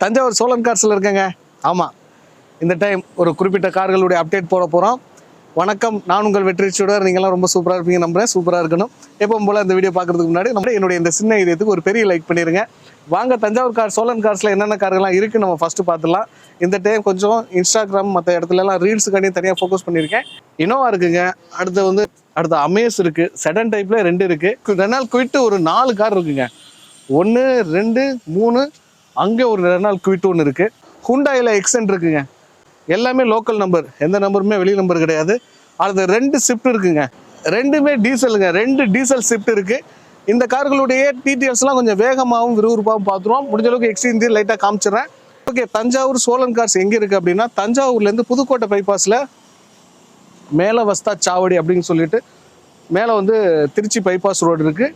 தஞ்சாவூர் சோழன் கார்ஸில் இருக்கேங்க. ஆமாம், இந்த டைம் ஒரு குறிப்பிட்ட கார்களுடைய அப்டேட் போட போகிறோம். வணக்கம், நான் உங்கள் வெற்றி சுடர். நீங்கள்லாம் ரொம்ப சூப்பராக இருப்பீங்க நம்புறேன். சூப்பராக இருக்கணும். எப்பவும் போல் இந்த வீடியோ பார்க்குறதுக்கு முன்னாடி என்னுடைய இந்த சின்ன இதயத்துக்கு ஒரு பெரிய லைக் பண்ணிடுங்க. வாங்க, தஞ்சாவூர் கார் சோழன் கார்ஸில் என்னென்ன கார்கள்லாம் இருக்குன்னு நம்ம ஃபஸ்ட்டு பார்த்துலாம். இந்த டைம் கொஞ்சம் இன்ஸ்டாகிராம் மற்ற இடத்துலலாம் ரீல்ஸுக்காண்டி தனியாக ஃபோக்கஸ் பண்ணியிருக்கேன். இனோவா இருக்குங்க, அடுத்து அமேஸ் இருக்குது, செடன் டைப்பில் 2 இருக்குது, ரெனால் குவிட்டு ஒரு 4 கார் இருக்குங்க. 1 2 3, அங்கே ஒரு ரெனால் குவிட்டு ஒன்று இருக்குது. ஹுண்டாயில் எக்ஸென்ட் இருக்குங்க. எல்லாமே லோக்கல் நம்பர், எந்த நம்பருமே வெளி நம்பர் கிடையாது. அடுத்து 2 ஸ்விஃப்ட் இருக்குங்க, 2மே டீசலுங்க. 2 டீசல் ஸ்விஃப்ட் இருக்குது. இந்த கார்களுடைய டீட்டெயில்ஸ்லாம் கொஞ்சம் வேகமாகவும் விறுவிறுப்பாகவும் பார்த்துருவோம். முடிஞ்ச அளவுக்கு எக்ஸ்டீரியர் லைட்டாக காமிச்சிடுறேன். ஓகே, தஞ்சாவூர் சோழன் கார்ஸ் எங்கே இருக்குது அப்படின்னா, தஞ்சாவூர்லேருந்து புதுக்கோட்டை பைபாஸில் மேலே வஸ்தா சாவடி அப்படின்னு சொல்லிட்டு மேலே வந்து திருச்சி பைபாஸ் ரோடு இருக்குது,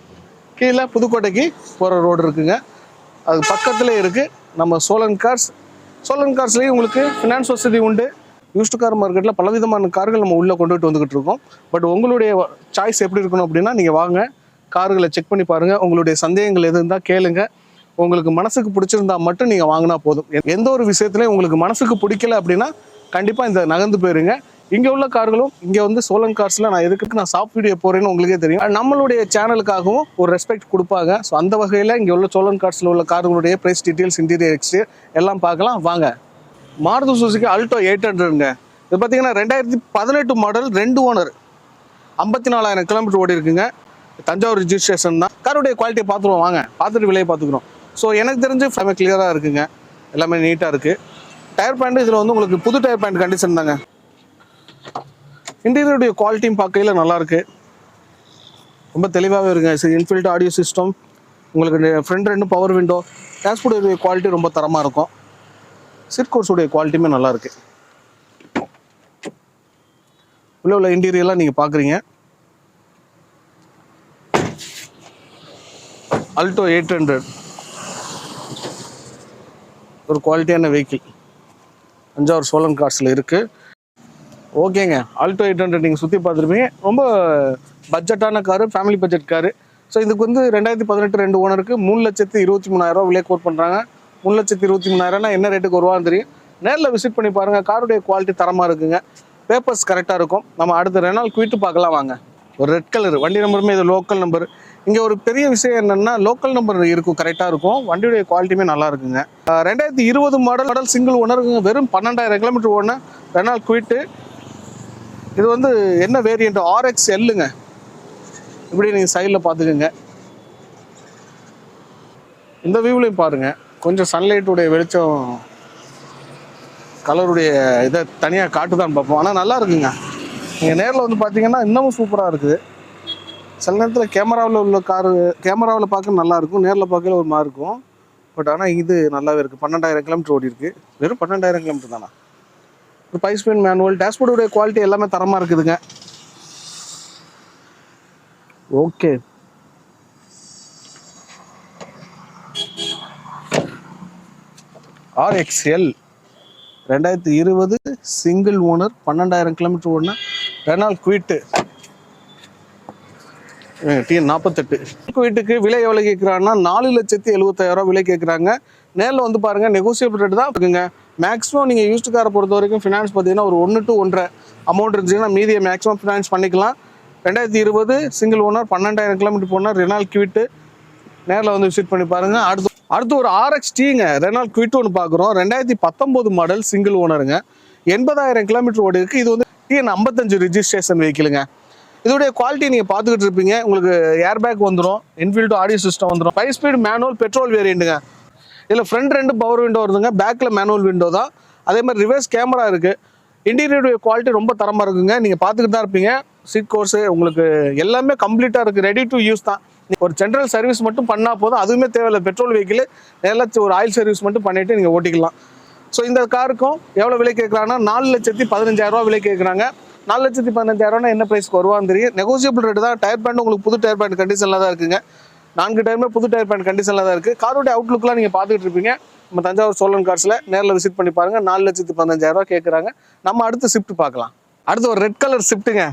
கீழே புதுக்கோட்டைக்கு போகிற ரோடு இருக்குங்க. அது பக்கத்தில் இருக்குது நம்ம சோழன் கார்ஸ். சோழன் கார்ஸ்லேயும் உங்களுக்கு ஃபினான்ஸ் வசதி உண்டு. யூஸ்டு கார் மார்க்கெட்டில் பலவிதமான கார்கள் நம்ம உள்ளே கொண்டுகிட்டு வந்துக்கிட்டு இருக்கோம். பட் உங்களுடைய சாய்ஸ் எப்படி இருக்கணும் அப்படின்னா, நீங்கள் வாங்க, கார்களை செக் பண்ணி பாருங்கள். உங்களுடைய சந்தேகங்கள் எது இருந்தால் கேளுங்க. உங்களுக்கு மனசுக்கு பிடிச்சிருந்தா மட்டும் நீங்கள் வாங்கினா போதும். எந்த ஒரு விஷயத்துலையும் உங்களுக்கு மனசுக்கு பிடிக்கல அப்படின்னா கண்டிப்பாக இந்த நகர்ந்து போயிருங்க. இங்கே உள்ள கார்களும் இங்கே வந்து சோழன் கார்ஸில் நான் சாஃப்ட் வீடியோ போகிறேன்னு உங்களுக்கே தெரியும். நம்மளுடைய சேனலுக்காகவும் ஒரு ரெஸ்பெக்ட் கொடுப்பாங்க. ஸோ அந்த வகையில் இங்கே உள்ள சோழன் கார்ஸில் உள்ள கார்களுடைய ப்ரைஸ் டீட்டெயில்ஸ், இன்டீரியர், எக்ஸ்டீரியர் எல்லாம் பார்க்கலாம் வாங்க. மாருதி சுசுகி ஆல்டோ 800ங்க. இது பார்த்தீங்கன்னா 2018 மாடல், 2 ஓனர், 54,000 கிலோமீட்டர் ஓடி இருக்குங்க. தஞ்சாவூர் ரிஜிஸ்ட்ரேஷன் தான். காருடைய குவாலிட்டியை பார்த்துருவோம் வாங்க, பார்த்துட்டு விலையை பார்த்துக்குறோம். ஸோ எனக்கு தெரிஞ்சு எல்லாமே கிளியராக இருக்குங்க, எல்லாமே நீட்டாக இருக்குது. டயர் பேண்ட் இதில் வந்து உங்களுக்கு புது டயர் பேண்ட் கண்டிஷன் தாங்க. இன்டீரியருடைய குவாலிட்டியும் பார்க்கையில் நல்லாயிருக்கு, ரொம்ப தெளிவாகவே இருக்குங்க. இன்ஃபில்ட் ஆடியோ சிஸ்டம், உங்களுக்கு ஃப்ரண்ட் 2 பவர் விண்டோ, டேஷ்போர்டுடைய குவாலிட்டி ரொம்ப தரமாக இருக்கும். சீட் கோர்ஸுடைய குவாலிட்டியுமே நல்லாயிருக்கு. உள்ள இன்டீரியர்லாம் நீங்கள் பார்க்குறீங்க. ஆல்டோ 800 ஒரு குவாலிட்டியான வெஹிக்கிள் தஞ்சாவூர் சோழன் கார்ஸில் இருக்குது. ஓகேங்க, ஆல்டோ 800 நீங்கள் சுற்றி பார்த்துருப்பீங்க. ரொம்ப பட்ஜெட்டான car, family budget car. So இதுக்கு வந்து 2018 2 ஓனருக்கு 3,23,000 விலையை கோட் பண்ணுறாங்க. 3,23,000 என்ன ரேட்டுக்கு வருவான்னு தெரியும். நேரில் விசிட் பண்ணி பாருங்கள். காருடைய குவாலிட்டி தரமாக இருக்குங்க, பேப்பர்ஸ் கரெக்டாக இருக்கும். நம்ம அடுத்த ரெனால் குவிட்டு பார்க்கலாம் வாங்க. ஒரு ரெட் கலர் வண்டி நம்பருமே இது லோக்கல் நம்பர். இங்கே ஒரு பெரிய விஷயம் என்னென்னா, லோக்கல் நம்பர் இருக்கும், கரெக்டாக இருக்கும். வண்டியுடைய குவாலிட்டியுமே நல்லா இருக்குங்க. 2020 மாடல் சிங்கிள் ஓனருங்க. வெறும் 12,000 கிலோமீட்டர் ஓடின ரெனால் குவிட்டு. இது வந்து என்ன வேரியண்ட், RXLங்க. இப்படி நீங்கள் சைடில் பார்த்துக்குங்க. இந்த வியூலையும் பாருங்கள், கொஞ்சம் சன்லைட்டுடைய வெளிச்சம் கலருடைய இதை தனியாக காட்டுதான்னு பார்ப்போம். ஆனால் நல்லா இருக்குங்க. நீங்கள் நேரில் வந்து பார்த்தீங்கன்னா இன்னமும் சூப்பராக இருக்குது. சில நேரத்தில் கேமராவில் உள்ள கேமராவில் பார்க்க நல்லாயிருக்கும், நேரில் பார்க்கல ஒரு மாதிரி இருக்கும். பட் ஆனால் இது நல்லாவே இருக்குது. 12,000 கிலோமீட்டர் ஓடி இருக்குது. வெறும் 12,000 கிலோமீட்டர் தானா. ஒரு 5 ஸ்பீட் மேனுவல், டேஷ்போர்டுடைய குவாலிட்டி எல்லாமே தரமாக இருக்குதுங்க. Okay, RXL 2020 single owner, 12,000 kilometre ஓடின ரெனால் குவிட்டு T48. குவிட்டுக்கு விலை எவ்வளோ கேட்குறாங்கன்னா 4,70,75,000 விலை கேட்குறாங்க. நேரில் வந்து பாருங்கள், நெகோசியபிள் ரேட்டு தான் இருக்குங்க. மேக்ஸிமம் நீங்கள் யூஸ்டு காரை பொறுத்த வரைக்கும் ஃபினான்ஸ் பார்த்தீங்கன்னா ஒரு 1 to 1.5 அமௌண்ட் இருந்துச்சுன்னா மீதியை மேக்ஸிமம் ஃபினான்ஸ் பண்ணிக்கலாம். 2020 சிங்கிள் ஓனர், 12,000 கிலோமீட்டர் போனால் ரெனால் குவிட்டு. நேரில் வந்து விசிட் பண்ணி பாருங்கள். அடுத்து ஒரு RXTங்க ரெனால் குவிட்டு ஒன்று பார்க்குறோம். 2019 மாடல் சிங்கிள் ஓனருங்க, 80,000 கிலோமீட்டர் ஓடி இருக்குது. இது வந்து T55 ரிஜிஸ்ட்ரேஷன் வெஹிக்கிளுங்க. இதோடைய குவாலிட்டி நீங்கள் பார்த்துக்கிட்டு இருப்பீங்க. உங்களுக்கு ஏர் பேக் வந்துடும், இன்ஃபில்ட் ஆடியோ சிஸ்டம் வந்துடும். 5 ஸ்பீட் மேனுவல் பெட்ரோல் வேரியண்ட்டுங்க. இதில் ஃப்ரண்ட் 2 பவர் விண்டோ வருதுங்க, பேக்கில் மேனுவல் விண்டோ தான். அதே மாதிரி ரிவர்ஸ் கேமரா இருக்குது. இன்டீரியருடைய குவாலிட்டி ரொம்ப தரமாக இருக்குங்க. நீங்கள் பார்த்துக்கிட்டு தான் இருப்பீங்க. சீட் கோர்ஸு உங்களுக்கு எல்லாமே கம்ப்ளீட்டாக இருக்குது, ரெடி டு யூஸ் தான். ஒரு ஜென்ரல் சர்வீஸ் மட்டும் பண்ணால் போதும், அதுவுமே தேவையில்லை. பெட்ரோல் வெஹிக்கிள் நேரில் ஒரு ஆயில் சர்வீஸ் மட்டும் பண்ணிவிட்டு நீங்கள் ஓட்டிக்கலாம். ஸோ இந்த காருக்கும் எவ்வளோ விலை கேட்குறாங்கன்னா 4,15,000 விலை கேட்குறாங்க. 4,15,000 என்ன ப்ரைஸ்க்கு வருவான்னு தெரியும். நெகோசியபிள் ரேட்டு தான். டயர் பேண்ட் உங்களுக்கு புது டயர் பேண்ட் கண்டிஷனில் தான் இருக்குங்க. 4 டயருமே புது டயர் பேண்ட் கண்டிஷனில் தான் இருக்குது. காரோடைய அவுட்லுக்லாம் நீங்கள் பார்த்துக்கிட்டு இருப்பீங்க. நம்ம தஞ்சாவூர் சோழன் கார்ஸில் நேரில் விசிட் பண்ணி பாருங்கள். 4,15,000 கேட்குறாங்க. நம்ம அடுத்து ஸ்விஃப்ட் பார்க்கலாம். அடுத்து ஒரு ரெட் கலர் ஸ்விஃப்ட்டுங்க.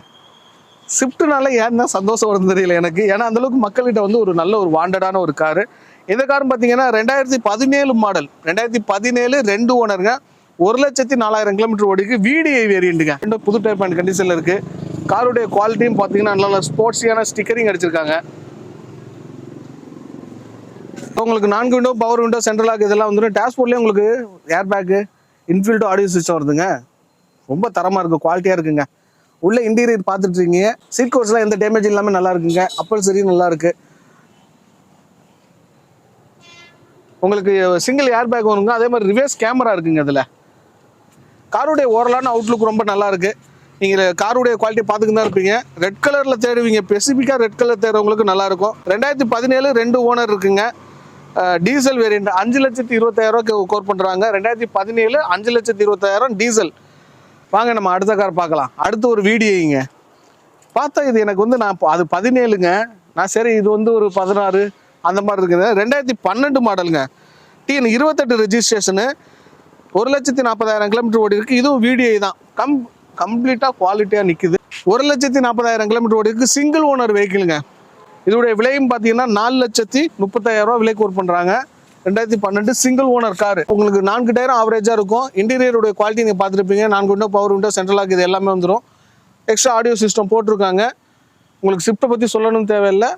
ஸ்விஃப்ட்னால ஏன் தான் சந்தோஷம் வருது தெரியல எனக்கு. ஏன்னா அந்தளவுக்கு மக்கள்கிட்ட வந்து ஒரு நல்ல ஒரு வாண்டடான ஒரு காரு. இந்த காரும் பார்த்தீங்கன்னா 2017 மாடல், 2017 2 ஓனருங்க, 1,04,000 கிலோமீட்டர் ஓடிக்கு, VDI வேரியண்ட்டுங்க. ரெண்டும் புது டைப் அண்ட் கண்டிஷனில் இருக்குது. காருடைய குவாலிட்டியும் பார்த்தீங்கன்னா நல்லா ஸ்போர்ட்ஸியான ஸ்டிக்கரிங் அடிச்சிருக்காங்க. உங்களுக்கு 4 window, power window, central lock இதெல்லாம் வந்துடும். டேஷ்போர்ட்லேயே உங்களுக்கு air bag, inbuilt audio system வருதுங்க. ரொம்ப தரமாக இருக்குது, குவாலிட்டியாக இருக்குங்க. உள்ள இன்டீரியர் பார்த்துட்டு இருக்கீங்க. சீட் கவர்ஸ்லாம் எந்த டேமேஜ் இல்லாமல் நல்லா இருக்குங்க. அப்பல் சரி நல்லா இருக்கு. உங்களுக்கு சிங்கிள் ஏர் பேக் வருங்க. அதே மாதிரி ரிவர்ஸ் கேமரா இருக்குங்க. இதில் காருடைய ஓவராலான அவுட்லுக் ரொம்ப நல்லா இருக்கு. நீங்கள் காருடைய குவாலிட்டி பார்த்துக்கிட்டு தான் இருப்பீங்க. ரெட் கலரில் தேடுவீங்க, ஸ்பெசிஃபிக்காக ரெட் கலர் தேடுறவங்களுக்கு நல்லா இருக்கும். 2017 2 ஓனர் இருக்குங்க. டீசல் வேரியண்ட் 5,20,000 கோர் பண்ணுறாங்க. 2017 5,20,000 டீசல். வாங்க நம்ம அடுத்த கார் பார்க்கலாம். அடுத்து ஒரு VDIங்க. பார்த்தா இது எனக்கு வந்து நான் அது 17ங்க. நான் சரி இது வந்து ஒரு 16 அந்த மாதிரி இருக்குது. 2012 மாடலுங்க. TN 28 ரெஜிஸ்ட்ரேஷனு, 1,40,000 கிலோமீட்டர் ஓடி இருக்குது. இதுவும் VDI தான். கம்ப்ளீட்டாக குவாலிட்டியாக நிற்குது. 1,40,000 கிலோமீட்டர் ஓடி இருக்குது. சிங்கிள் ஓனர் வெஹிக்கிளுங்க. இதோடைய விலையும் பார்த்தீங்கன்னா 4,35,000 விலை கோர் பண்ணுறாங்க. 2012 சிங்கிள் ஓனர் கார். உங்களுக்கு 4 டயரும் ஆவரேஜாக இருக்கும். இன்டீரியருடைய குவாலிட்டி நீங்கள் பார்த்துருப்பீங்க. 4 window, power window, central lock இது எல்லாமே வந்துடும். எக்ஸ்ட்ரா ஆடியோ சிஸ்டம் போட்டிருக்காங்க. உங்களுக்கு ஷிஃப்ட்டை பற்றி சொல்லணும் தேவையில்லை.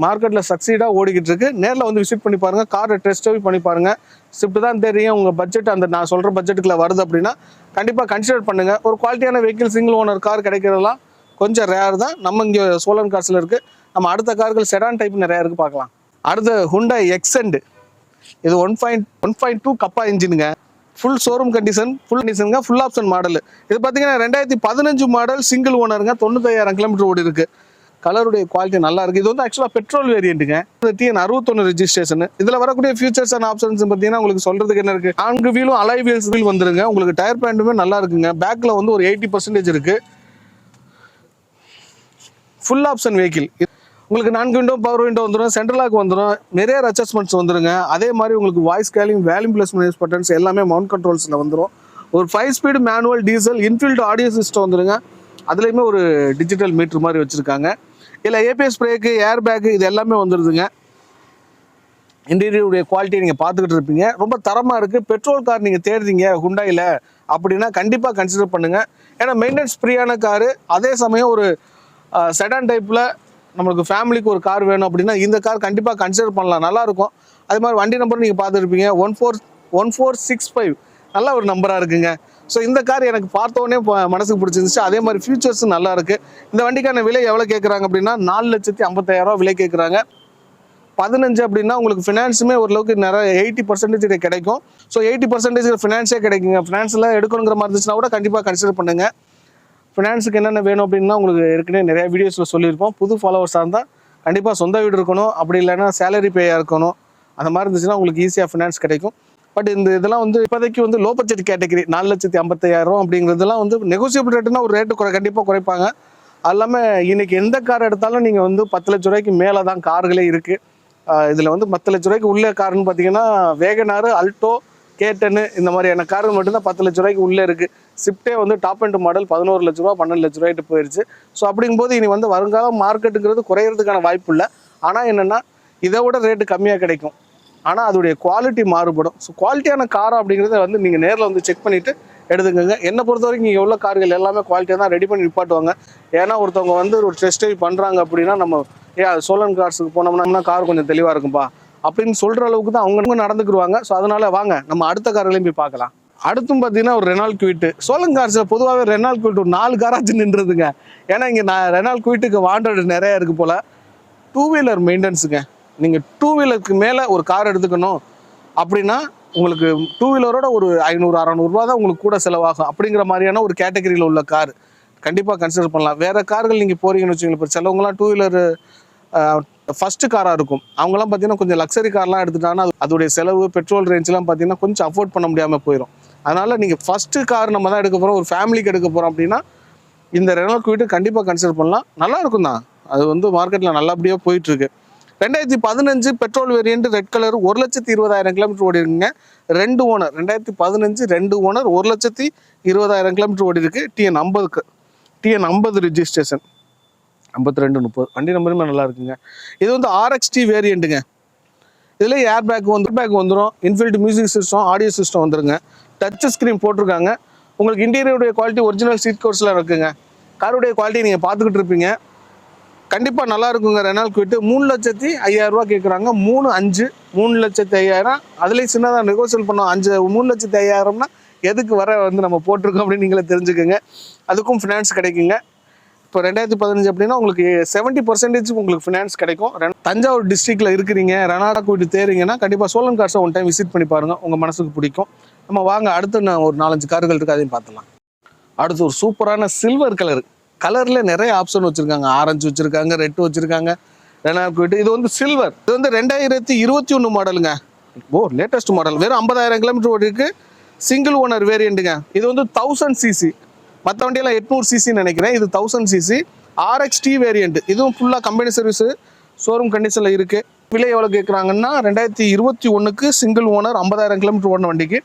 மார்க்கெட்டில் சக்சீடாக ஓடிக்கிட்டு இருக்கு. நேரில் வந்து விசிட் பண்ணி பாருங்கள். காரை டெஸ்ட் ட்ரைவ் பண்ணி பாருங்கள். ஷிஃப்ட் தான் தெரியும். உங்கள் பட்ஜெட் அந்த நான் சொல்கிற பட்ஜெட்டுக்குள்ள வருது அப்படின்னா கண்டிப்பாக கன்சிடர் பண்ணுங்கள். ஒரு குவாலிட்டியான வெஹிக்கிள் சிங்கிள் ஓனர் கார் கிடைக்கிறதெல்லாம் கொஞ்சம் ரேர் தான். நம்ம இங்கே சோழன் கார்ஸில் இருக்குது. நம்ம அடுத்த கார்கள் செடான் டைப் நிறையா இருக்குது, பார்க்கலாம். அடுத்த Hyundai Accent. இது 1.2 கப்பா இன்ஜினுங்க. Full showroom condition, full option model. இது பார்த்தீங்கன்னா 2015 மாடல், சிங்கிள் ஓனருங்க, 95,000 கிலோமீட்டர் ஓடி இருக்குது. கலருடைய குவாலிட்டி நல்லா இருக்குது. இது வந்து ஆக்சுவலாக பெட்ரோல் வேரியண்ட்டுங்க. TN 61 registration. இதில் வரக்கூடிய ஃபியூச்சர்ஸ் அண்ட் ஆப்ஷன்ஸ் பார்த்தீங்கன்னா உங்களுக்கு சொல்கிறதுக்கு என்ன இருக்குது. 4 வீலும் அலாய் வீல்ஸ் வந்துருங்க. உங்களுக்கு டயர் பேண்டுமே நல்லா இருக்குங்க. பேக்கில் வந்து ஒரு 80% இருக்குது. Full option vehicle. உங்களுக்கு 4 விண்டோ, பவர் விண்டோ வந்துடும், சென்ட்ரல் லாக் வந்துடும், நிறைய அட்ஜஸ்ட்மெண்ட்ஸ் வந்துருங்க. அதே மாதிரி உங்களுக்கு voice calling, volume plus minus buttons எல்லாமே மவுண்ட் கண்ட்ரோல்ஸில் வந்துடும். ஒரு 5 speed manual diesel, inbuilt audio system வந்துருங்க. அதுலேயுமே ஒரு டிஜிட்டல் மீட்ரு மாதிரி வச்சுருக்காங்க. இல்லை ABS பிரேக்கு, ஏர் பேக்கு இது எல்லாமே வந்துடுதுங்க. இன்டீரியருடைய குவாலிட்டி நீங்கள் பார்த்துக்கிட்டு இருப்பீங்க. ரொம்ப தரமாக இருக்குது. பெட்ரோல் கார் நீங்கள் தேடுறீங்க ஹுண்டாயில் அப்படின்னா கண்டிப்பாக கன்சிடர் பண்ணுங்கள். ஏன்னா மெயின்டெனன்ஸ் ஃப்ரீயான காரு. அதே சமயம் ஒரு செடான் டைப்பில் நம்மளுக்கு ஃபேமிலிக்கு ஒரு கார் வேணும் அப்படின்னா இந்த கார் கண்டிப்பாக கன்சிடர் பண்ணலாம், நல்லாயிருக்கும். அதே மாதிரி வண்டி நம்பர் நீங்கள் பார்த்துருப்பீங்க 1465 நல்ல ஒரு நம்பராக இருக்குங்க. ஸோ இந்த கார் எனக்கு பார்த்தோன்னே மனசுக்கு பிடிச்சிருந்துச்சு. அதே மாதிரி ஃபியூச்சர்ஸும் நல்லா இருக்குது. இந்த வண்டிக்கான விலை எவ்வளோ கேட்குறாங்க அப்படின்னா 4,50,000 விலை கேட்குறாங்க. 15 அப்படின்னா உங்களுக்கு ஃபினான்ஸுமே ஓரளவுக்கு நிறைய 80% கிடைக்கும். ஸோ 80% ஃபினான்ஸே கிடைக்குங்க. ஃபினான்ஸில் எடுக்கணுங்கிற மாதிரி இருந்துச்சுன்னா கூட கண்டிப்பாக கன்சிடர் பண்ணுங்கள். ஃபினான்ஸுக்கு என்னென்ன வேணும் அப்படின்னா உங்களுக்கு ஏற்கனவே நிறையா வீடியோஸில் சொல்லியிருப்போம். புது ஃபாலோவர்ஸாக இருந்தால் கண்டிப்பாக சொந்த வீடு இருக்கணும், அப்படி இல்லைன்னா சேலரி பேயாக இருக்கணும். அந்த மாதிரி இருந்துச்சுன்னா உங்களுக்கு ஈஸியாக ஃபினான்ஸ் கிடைக்கும். பட் இந்த இதெல்லாம் வந்து இப்போதைக்கு வந்து லோ பட்ஜெட் கேட்டகரி 4,50,000 அப்படிங்கிறதுலாம் வந்து நெகோசியபிள் ரேட்டுனா ஒரு ரேட்டு கண்டிப்பாக குறைப்பாங்க. அது இல்லாமல் இன்றைக்கி எந்த கார் எடுத்தாலும் நீங்கள் வந்து 10 லட்ச ரூபாய்க்கு மேலே தான் கார்களே இருக்குது. இதில் வந்து 10 லட்ச ரூபாய்க்கு உள்ள காருன்னு பார்த்தீங்கன்னா வேகனார், அல்டோ, K10 இந்த மாதிரியான கார்கள் மட்டும்தான் 10 லட்ச ரூபாய்க்கு உள்ளே இருக்குது. ஸ்விஃப்டே வந்து டாப் அண்ட் மாடல் 11 லட்ச ரூபா 12 லட்ச ரூபாய்ட்டு போயிடுச்சு. ஸோ அப்படிங்கும்போது இனி வந்து வருங்கால மார்க்கெட்டுங்கிறது குறையிறதுக்கான வாய்ப்பு இல்லை. ஆனால் என்னென்னா இதை விட ரேட்டு கம்மியாக கிடைக்கும். ஆனால் அதோடைய குவாலிட்டி மாறுபடும். ஸோ குவாலிட்டியான கார் அப்படிங்கிறத வந்து நீங்கள் நேரில் வந்து செக் பண்ணிவிட்டு எடுத்துக்கோங்க. என்னை பொறுத்த வரைக்கும் இங்கே உள்ள கார்கள் எல்லாமே குவாலிட்டியாக தான் ரெடி பண்ணி நிப்பாட்டுவாங்க. ஏன்னா ஒருத்தவங்க வந்து ஒரு டெஸ்ட் ட்ரைவ் பண்ணுறாங்க அப்படின்னா நம்ம சோழன் கார்ஸுக்கு போனோம்னா கார் கொஞ்சம் தெளிவாக இருக்கும்பா அப்படின்னு சொல்கிற அளவுக்கு தான் அவங்க நடந்துக்குருவாங்க. ஸோ அதனால் வாங்க நம்ம அடுத்த கார்களையும் போய் பார்க்கலாம். அடுத்தும் பார்த்தீங்கன்னா ஒரு ரெனால்ட் குவிட். சோழன் கார்ஸில் பொதுவாகவே ரெனால்ட் குவிட் ஒரு 4 காராச்சு நின்றுதுங்க. ஏன்னா இங்கே ரெனால்ட் குவிட்டுக்கு வாண்டட் நிறையா இருக்குது போல். 2 வீலர் மெயின்டெனன்ஸுங்க. நீங்கள் 2 வீலருக்கு மேலே ஒரு கார் எடுத்துக்கணும் அப்படின்னா உங்களுக்கு 2 வீலரோட ஒரு 500-600 ரூபா தான் உங்களுக்கு கூட செலவாகும். அப்படிங்கிற மாதிரியான ஒரு கேட்டகரியில் உள்ள கார் கண்டிப்பாக கன்சிடர் பண்ணலாம். வேறு கார்கள் நீங்கள் போகிறீங்கன்னு வச்சுக்கோங்களேன். இப்போ சிலவங்களாம் 2 வீலர் ஃபஸ்ட்டு காராக இருக்கும். அவங்களாம் பார்த்தீங்கன்னா கொஞ்சம் லக்ஸரி கார்லாம் எடுத்துட்டாங்கன்னா அதோடைய செலவு, பெட்ரோல் ரேஞ்செலாம் பார்த்தீங்கன்னா கொஞ்சம் அஃபோர்ட் பண்ண முடியாமல் போயிடும். அதனால் நீங்கள் ஃபஸ்ட்டு கார் நம்ம தான் எடுக்க போகிறோம், ஒரு ஃபேமிலிக்கு எடுக்க போகிறோம் அப்படின்னா இந்த ரெனால்ட் குவிட் கண்டிப்பாக கன்சிடர் பண்ணலாம். நல்லாயிருக்கும் தான். அது வந்து மார்க்கெட்டில் நல்லபடியாக போயிட்டுருக்கு. 2015 petrol variant red colour 1,20,000 kilometre ஓடி இருக்குங்க. 2 ஓனர் 2015 2 ஓனர் 1,20,000 கிலோமீட்டர் ஓடி இருக்குது. TN 50 ரெஜிஸ்ட்ரேஷன் 5230 வண்டி நம்பருமே நல்லா இருக்குங்க. இது வந்து RXT வேரியண்ட்டுங்க. இதில் ஏர் பேக் வந்துடும், inbuilt music system, audio system வந்துருங்க, டச் ஸ்க்ரீன் போட்டிருக்காங்க. உங்களுக்கு இன்டீரியருடைய குவாலிட்டி ஒரிஜினல் சீட் கவர்ஸில் இருக்குங்க. காருடைய குவாலிட்டி நீங்கள் பார்த்துக்கிட்டு இருப்பீங்க. கண்டிப்பாக நல்லா இருக்குங்க. ரெனால் குவிட்டு 3,05,000 கேட்குறாங்க. 3,05,000 அதுலேயும் சின்னதாக நெகோசியல் பண்ணோம். 3,05,000 எதுக்கு வர நம்ம போட்டிருக்கோம் அப்படின்னு நீங்களே தெரிஞ்சுக்கோங்க. அதுக்கும் ஃபினான்ஸ் கிடைக்குங்க. இப்போ 2015 அப்படின்னா உங்களுக்கு 70% உங்களுக்கு ஃபினான்ஸ் கிடைக்கும். தஞ்சாவூர் டிஸ்ட்ரிக்டில் இருக்கிறீங்க, ரெனால்டோ குவிட்டு தேறீங்கன்னா கண்டிப்பாக சோழன் கார்ஸை ஒன் டைம் விசிட் பண்ணி பாருங்கள், உங்கள் மனசுக்கு பிடிக்கும். நம்ம வாங்க அடுத்து நான் ஒரு 4-5 கார்கள் இருக்குது, அதையும் பார்த்துலாம். அடுத்து ஒரு சூப்பரான சில்வர் கலர்ல நிறைய ஆப்ஷன் வச்சிருக்காங்க. ஆரஞ்சு வச்சிருக்காங்க, ரெட் வச்சிருக்காங்க, ரெனால்ட் குவிட். இது வந்து சில்வர். இது வந்து 2021 மாடலுங்க. Latest model. வெறும் 50,000 கிலோமீட்டர் ஓடிருக்கு. சிங்கிள் ஓனர் வேரியண்ட்டுங்க. இது வந்து 1000 சிசி. மற்ற வண்டியெல்லாம் 800 சிசின்னு நினைக்கிறேன். இது 1000 சிசி RXT வேரியண்ட். இதுவும் ஃபுல்லாக கம்பெனி சர்வீஸ், ஷோரூம் கண்டிஷனில் இருக்கு. விலை எவ்வளோ கேட்குறாங்கன்னா 2021க்கு சிங்கிள் ஓனர் 50,000 கிலோமீட்டர் ஓடின வண்டிக்கு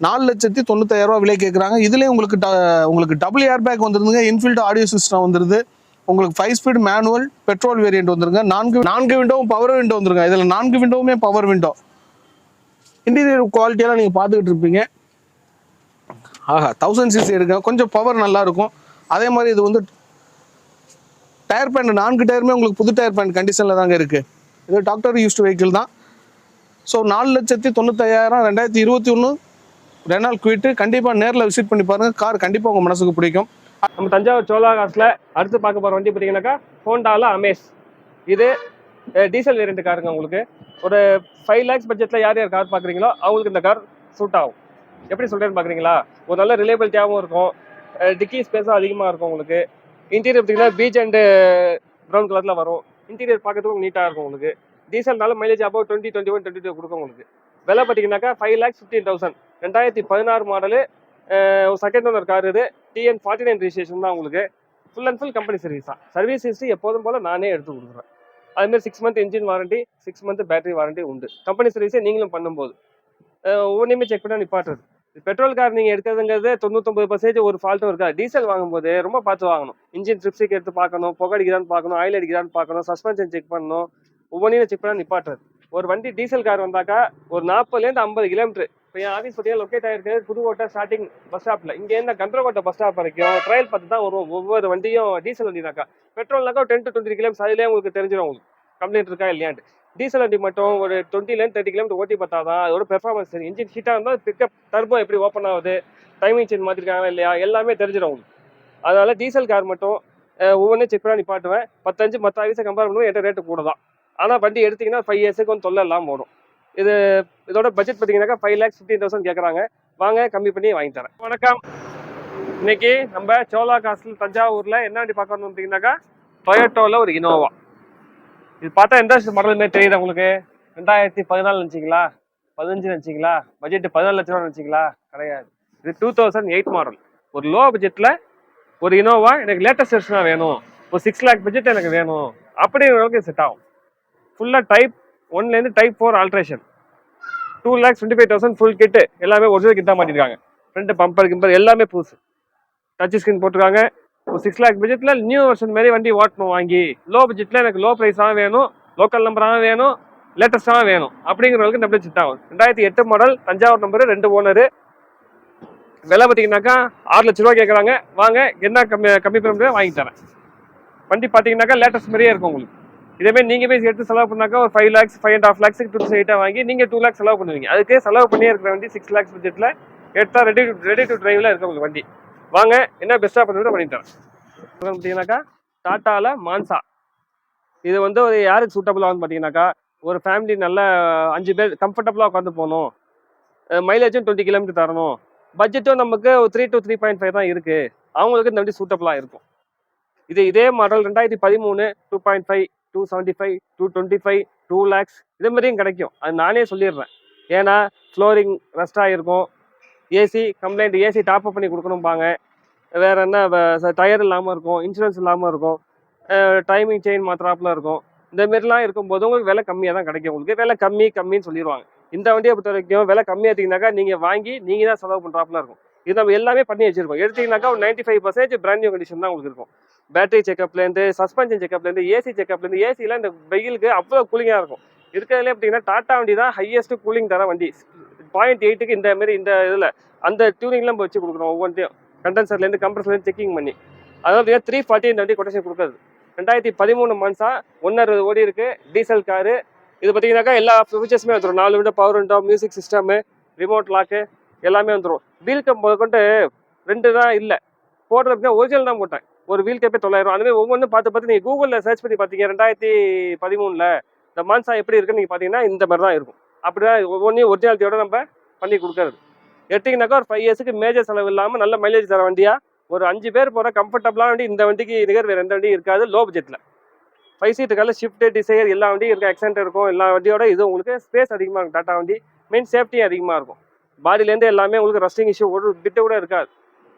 4,95,000 விலை கேட்குறாங்க. இதுலேயே உங்களுக்கு டபுள் ஏர் பேக் வந்துருந்துங்க, இன்ஃபில்ட் ஆடியோ சிஸ்டம் வந்துருது. உங்களுக்கு 5 ஸ்பீட் மேனுவல் பெட்ரோல் வேரியண்ட் வந்துருங்க. 4 விண்டோவும் பவர் விண்டோ வந்துருங்க. இதில் 4 விண்டோவுமே பவர் விண்டோ. இன்டீரியர் குவாலிட்டியெல்லாம் நீங்கள் பார்த்துக்கிட்டு இருப்பீங்க. ஆஹா, 1000 சிசி எடுங்க, கொஞ்சம் பவர் நல்லா இருக்கும். அதே மாதிரி இது வந்து டயர் பேண்ட் 4 டயருமே உங்களுக்கு புது டயர் பேண்ட் கண்டிஷனில் தாங்க இருக்குது. இது டாக்டர் யூஸ்டு வெஹிக்கிள் தான். So 4,95,000 2021 Reynold quit. கண்டிப்பாக நேரில் விசிட் பண்ணி பாருங்கள். கார் கண்டிப்பாக உங்கள் மனசுக்கு பிடிக்கும். நம்ம தஞ்சாவூர் சோழா காசில் அடுத்து பார்க்க போகிற வண்டி பார்த்தீங்கன்னாக்கா ஹோண்டாவில் அமேஸ். இது டீசல் வேரியண்ட் காருங்க. உங்களுக்கு ஒரு 5 lakhs பட்ஜெட்டில் யார் யார் கார் பார்க்குறீங்களோ அவங்களுக்கு இந்த கார் சூட் ஆகும். எப்படி சொல்கிறேன்னு பார்க்குறீங்களா? ஒரு நல்ல ரிலேபிலிட்டியாகவும் இருக்கும், டிக்கி ஸ்பேஸும் அதிகமாக இருக்கும். உங்களுக்கு இன்டீரியர் பார்த்தீங்கன்னா பீச் அண்டு ப்ரௌன் கலரில் வரும். இன்டீரியர் பார்க்கறதுக்கும் நீட்டாக இருக்கும். உங்களுக்கு டீசல்னால மைலேஜ் அபவ் 20, 21, 22 கொடுக்கும். உங்களுக்கு விலை பார்த்தீங்கன்னாக்கா 5,15,000 2016 மாடலு, செகண்ட் ஓனர் கார். இது TN49 ரிஜிஸ்ட்ரேஷன் தான். உங்களுக்கு full and full company service தான். சர்வீஸ் ஹிஸ்ட்ரி எப்போதும் போல் நானே எடுத்து கொடுக்குறேன். அதுமாதிரி 6 month engine warranty, 6 month battery warranty உண்டு. கம்பெனி சர்வீஸே நீங்களும் பண்ணும்போது ஒவ்வொன்றையுமே செக் பண்ணி நிப்பாட்டுறது. பெட்ரோல் கார் நீங்கள் எடுக்கிறதுங்கிறது 99% ஒரு ஃபால்ட்டும் இருக்காது. டீசல் வாங்கும்போது ரொம்ப பார்த்து வாங்கணும். இன்ஜின் ட்ரிப்ஸுக்கு எடுத்து பார்க்கணும், புகை அடிக்கிறான்னு பார்க்கணும், ஆயில் அடிக்கிறான்னு பார்க்கணும், சஸ்பென்ஷன் செக் பண்ணணும், ஒவ்வொன்றையும் செக் பண்ணால் நிப்பாட்டுறது. ஒரு வண்டி டீசல் கார் வந்தாக்கா ஒரு 40லேருந்து 50 கிலோமீட்டர். இப்போ என் ஆஃபீஸ் பார்த்தீங்கன்னா லொக்கேட் ஆகிருக்கு புதுக்கோட்டை ஸ்டார்டிங் பஸ் ஸ்டாப்பில். இங்கேருந்து கன்றக்கோட்டை பஸ் ஸ்டாப் வரைக்கும் ட்ரையல் பார்த்து தான் வரும். ஒவ்வொரு வண்டியும் டீசல் வண்டினாக்கா, பெட்ரோல்னாக்கா 10 to 20 கிலோமீட்டர் அதிலே உங்களுக்கு தெரிஞ்சிடும் உங்களுக்கு கம்ப்ளைண்ட் இருக்கா இல்லையான்ட்டு. டீசல் வண்டி மட்டும் ஒரு 20லேருந்து 30 கிலோமீட்டர் ஓட்டி பார்த்தா தான் அதோட பெர்ஃபார்மன்ஸ் தெரியும். இன்ஜின் ஹீட்டாக இருந்தால் பிக்கப் டர்போ எப்படி ஓப்பன் ஆகுது, டைமிங் செயின் மாற்றிருக்காங்க இல்லையா, எல்லாமே தெரிஞ்சிடும் உங்களுக்கு. அதனால டீசல் கார் மட்டும் ஒவ்வொன்றும் செக் பண்ணி நிப்பாட்டுவேன். 10,5 மற்ற ஆஃபீஸை கம்பேர் பண்ணுவோம், என்கிட்ட ரேட்டு கூட தான். ஆனால் வண்டி எடுத்திங்கன்னா 5 இயர்ஸுக்கு வந்து தொல்லை இல்லாமல் ஓடும். இதோட பட்ஜெட் பார்த்தீங்கன்னாக்கா 5,15,000 கேட்குறாங்க. வாங்க கம்மி பண்ணி வாங்கி தரேன். வணக்கம். இன்னைக்கு நம்ம சோழா காசில் தஞ்சாவூரில் என்ன வண்டி பார்க்கணும் பார்த்தீங்கன்னாக்கா டொயோட்டோவில் ஒரு இனோவா. இது பார்த்தா எந்த மாடல் மாதிரி தெரியுது உங்களுக்கு? 2014 நினச்சிங்களா, 15 நினச்சிங்களா, பட்ஜெட் 14 லட்ச ரூபா நினச்சிங்களா? கிடையாது. இது 2008 மாடல். ஒரு லோ பட்ஜெட்டில் ஒரு இனோவா எனக்கு லேட்டஸ்ட் வெர்ஷனாக வேணும், ஒரு 6 lakh பட்ஜெட் எனக்கு வேணும் அப்படிங்கிறவங்களுக்கு செட் ஆகும். ஃபுல்லாக டைப் 1லேருந்து டைப் 4 ஆல்ட்ரேஷன். 2,25,000 ஃபுல் கிட்டு, எல்லாமே ஒரிஜினல் கிட் தான் மாட்டிருக்காங்க. ஃப்ரண்ட் பம்பர் கிம்பர் எல்லாமே புதுசு. டச் ஸ்க்ரீன் போட்டிருக்காங்க. ஒரு 6 lakh பட்ஜெட்டில் நியூ வெர்ஷன் மாதிரி வண்டி ஓட்டணும் வாங்கி. லோ பட்ஜெட்டில் எனக்கு லோ ப்ரைஸாக வேணும், லோக்கல் நம்பராக வேணும், லேட்டஸ்டாக வேணும் அப்படிங்கிறவங்களுக்கு நம்ம செட் ஆகும். 2008 மாடல், தஞ்சாவூர் நம்பரு, 2 ஓனரு. விலை பார்த்தீங்கன்னாக்கா 6 லட்ச ரூபா கேட்குறாங்க. வாங்க என்ன கம்மி பண்ண முடியாது வாங்கி தரேன். வண்டி பார்த்தீங்கன்னாக்கா லேட்டஸ்ட் மாதிரியே இருக்கும் உங்களுக்கு. இதேமாதிரி நீங்கள் போய் எடுத்து செலவு பண்ணாக்கா ஒரு 5 lakhs 5.5 lakhs 2008 வாங்கி நீங்கள் 2 lakhs செலவு பண்ணுவீங்க. அதுக்கே செலவு பண்ணியே இருக்கிற வண்டி 6 lakhs பட்ஜெட்டில் எடுத்தால் ரெடி டு டிரைவில் இருக்க உங்களுக்கு வண்டி. வாங்க என்ன பெஸ்ட்டாக பண்ணிவிட்டு பண்ணித்தரேன். பார்த்தீங்கன்னாக்கா டாட்டாவில் மான்சா. இது வந்து ஒரு யாருக்கு சூட்டபுளாக வந்து பார்த்தீங்கன்னாக்கா ஒரு ஃபேமிலி நல்லா 5 பேர் கம்ஃபர்டபுளாக உட்காந்து போகணும், மைலேஜும் 20 கிலோமீட்டர் தரணும், பட்ஜெட்டும் நமக்கு ஒரு 3 to 3.5 தான் இருக்குது, அவங்களுக்கு இந்த வண்டி சூட்டபுளாக இருக்கும். இதே மாடல் 2013 2.5 275 225 2 lakhs இதே மாதிரியும் கிடைக்கும். அது நானே சொல்லிடுறேன். ஏன்னா ஃப்ளோரிங் ரஸ்ட் ஆகிருக்கும், ஏசி கம்ப்ளைண்ட், ஏசி டாப்அப் பண்ணி கொடுக்கணும்பாங்க, வேற என்ன டயர் இல்லாமல் இருக்கும், இன்சூரன்ஸ் இல்லாமல் இருக்கும், டைமிங் செயின் மாத்திராப்பில் இருக்கும். இந்த மாரிலாம் இருக்கும்போது உங்களுக்கு விலை கம்மியாக தான் கிடைக்கும். உங்களுக்கு விலை கம்மின்னு சொல்லிடுவாங்க. இந்த வண்டியை பொறுத்த வரைக்கும் விலை கம்மியாக எடுத்தீங்கன்னாக்கா நீங்கள் வாங்கி நீங்கள் தான் செலவு பண்ணுறாப்புல இருக்கும். இது நம்ம எல்லாமே பண்ணி வச்சிருக்கோம். எடுத்தீங்கன்னாக்கா ஒரு 95% பிராண்ட் நியூ கண்டிஷன் தான் உங்களுக்கு இருக்கும். பேட்டரி செக்அப்லேருந்து, சஸ்பென்ஷன் செக்அப்லேருந்து, ஏசி செக்அப்லேருந்து. ஏசிலாம் இந்த வெயிலுக்கு அவ்வளோ கூலிங்காக இருக்கும். இருக்கிறதுலே பார்த்தீங்கன்னா டாடா வண்டி தான் ஹையஸ்ட் கூலிங் தர வண்டி. 0.8க்கு இந்த மாதிரி இந்த இதில் அந்த டியூனிங்லாம் நம்ம வச்சு கொடுக்குறோம். ஒவ்வொன்றையும் கண்டென்சர்லேருந்து கம்ப்ரஸர்லேருந்து செக்கிங் பண்ணி. அதாவது 340 இந்த வண்டி கொட்டேஷன் கொடுக்குறது. 2013 மான்சா 160 ஓடி இருக்கு. Diesel car. இது பார்த்தீங்கன்னாக்கா எல்லா ஃபீச்சர்ஸுமே வந்துடும். 4 window, power window, music system, remote lock எல்லாமே வந்துடும். வீல் கப் முதற்கொண்டு 2 தான் இல்லை போடுறது அப்படின்னா ஒரிஜினல் தான் போட்டேன். ஒரு வீல் கேப்பே 900. அதுமாதிரி ஒவ்வொன்றும் பார்த்து நீங்கள் கூகுளில் சர்ச் பண்ணி பார்த்தீங்க 2013 இந்த மான்சா எப்படி இருக்குன்னு நீங்கள் பார்த்தீங்கன்னா இந்த மாதிரி தான் இருக்கும். அப்படிதான் ஒவ்வொன்றையும் ஒரிஜினாலிட்டியோட நம்ம பண்ணி கொடுக்கறது. எடுத்தீங்கன்னாக்கா ஒரு 5 இயர்ஸுக்கு மேஜர் செலவு இல்லாமல் நல்ல மைலேஜ் தர வண்டியா ஒரு 5 பேர் போகிற கம்ஃபர்டபுளான வண்டி. இந்த வண்டிக்கு நிகர் வேறு எந்த வண்டியும் இருக்காது லோ பட்ஜெட்டில். 5 சீட் இருக்காது, ஷிஃப்ட், டிசைர் எல்லா வண்டியும் இருக்கும். எக்ஸென்ட் இருக்கும். எல்லா வண்டியோட இது உங்களுக்கு ஸ்பேஸ் அதிகமாக இருக்கும். டாட்டா வண்டி மெயின் சேஃப்டியும் அதிகமாக இருக்கும். பாடியிலேருந்து எல்லாமே உங்களுக்கு ரஸ்டிங் இஷ்யூ ஒரு பிட்டு கூட இருக்காது.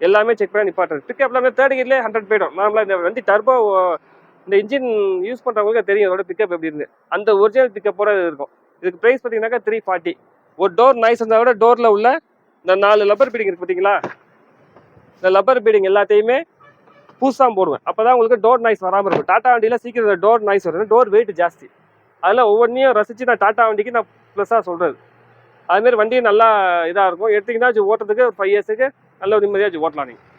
எல்லாமே செக் பண்ணி நிப்பாட்டுறது. பிக்கப் எல்லாமே 3rd கியர்லேயே 100 போயிடும். நார்மலாக இந்த வண்டி டர்போ இந்த இன்ஜின் யூஸ் பண்ணுறவங்களுக்கு தெரியும் அதோட பிக்கப் எப்படி இருந்து. அந்த ஒரிஜினல் பிக்கப்போட இருக்கும். இதுக்கு ப்ரைஸ் பார்த்தீங்கன்னாக்கா 340. ஒரு டோர் நாய்ஸ் இருந்தால் விட டோரில் உள்ள இந்த 4 லப்பர் பீடிங் இருக்குது பார்த்தீங்களா, இந்த லப்பர் பீடிங் எல்லாத்தையுமே புதுசாக போடுவேன். அப்போ தான் உங்களுக்கு டோர் நாய்ஸ் வராமல் இருக்கும். டாட்டா வண்டியில் சீக்கிரம் டோர் நாய்ஸ் வரும். டோர் வெயிட் ஜாஸ்தி. அதில் ஒவ்வொன்றையும் ரசித்து நான் டாட்டா வண்டிக்கு நான் ப்ளஸ்ஸாக சொல்கிறது. அதுமாரி வண்டியும் நல்லா இதாக இருக்கும். எடுத்திங்கன்னா ஓட்டுறதுக்கு ஒரு 5 இயர்ஸுக்கு நல்ல நிம்மதியாக ஓட்டலாம் நீங்கள்.